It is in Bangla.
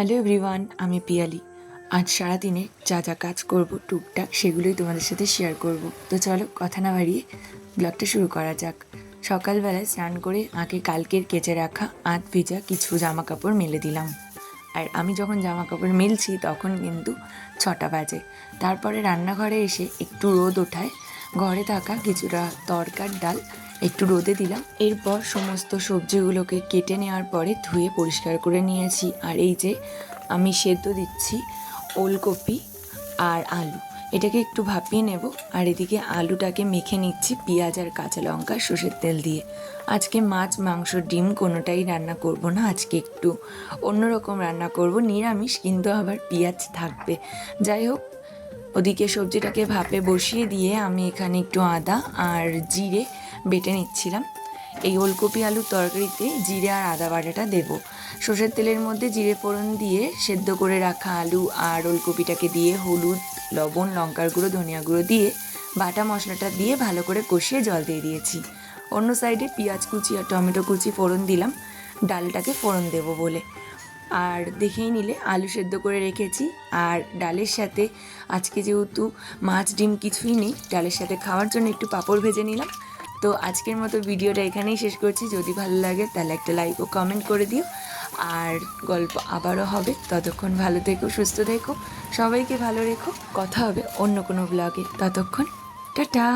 হ্যালো এভরিওয়ান, আমি পিয়ালি। আজ সারাদিনে যা যা কাজ করব টুকটাক সেগুলোই তোমাদের সাথে শেয়ার করব। তো চলো কথা না বাড়িয়ে ব্লগটা শুরু করা যাক। সকালবেলায় স্নান করে আগে কালকের কেচে রাখা আধ ভেজা কিছু জামা কাপড় মেলে দিলাম। আর আমি যখন জামা কাপড় মেলছি তখন কিন্তু 6টা বাজে। তারপরে রান্নাঘরে এসে একটু রোদ ওঠায় ঘরে থাকা কিছুটা তরকার ডাল একটু রোদে দিলাম। এরপর সমস্ত সবজিগুলোকে কেটে নেওয়ার পরে ধুয়ে পরিষ্কার করে নিয়েছি। আর এই যে আমি সেদ্ধ দিচ্ছি ওলকপি আর আলু, এটাকে একটু ভাপিয়ে নেব। আর এদিকে আলুটাকে মেখে নিচ্ছি পেঁয়াজ আর কাঁচা লঙ্কা সর্ষের তেল দিয়ে। আজকে মাছ মাংস ডিম কোনোটাই রান্না করব না, আজকে একটু অন্যরকম রান্না করব, নিরামিষ কিন্তু আবার পেঁয়াজ থাকবে। যাই হোক, ওদিকে সবজিটাকে ভাপে বসিয়ে দিয়ে আমি এখানে একটু আদা আর জিরে বেটে নিচ্ছিলাম। এই ওলকপি আলুর তরকারিতে জিরে আর আদা বাটাটা দেবো। সর্ষের তেলের মধ্যে জিরে ফোড়ন দিয়ে সেদ্ধ করে রাখা আলু আর ওলকপিটাকে দিয়ে হলুদ, লবণ, লঙ্কার গুঁড়ো, ধনিয়া গুঁড়ো দিয়ে বাটা মশলাটা দিয়ে ভালো করে কষিয়ে জল দিয়ে দিয়েছি। অন্য সাইডে পেঁয়াজ কুচি আর টমেটো কুচি ফোড়ন দিলাম ডালটাকে ফোড়ন দেবো বলে। আর দেখেই নিলে আলু সেদ্ধ করে রেখেছি। আর ডালের সাথে আজকে যেহেতু মাছ ডিম কিছুই নেই, ডালের সাথে খাওয়ার জন্য একটু পাঁপড় ভেজে নিলাম। তো আজকের মতো ভিডিওটা এখানেই শেষ করছি। যদি ভালো লাগে তাহলে একটা লাইক ও কমেন্ট করে দিও। আর গল্প আবারও হবে, ততক্ষণ ভালো থেকো, সুস্থ থেকো, সবাইকে ভালো রেখো। কথা হবে অন্য কোনো ব্লগে, ততক্ষণ টাটা।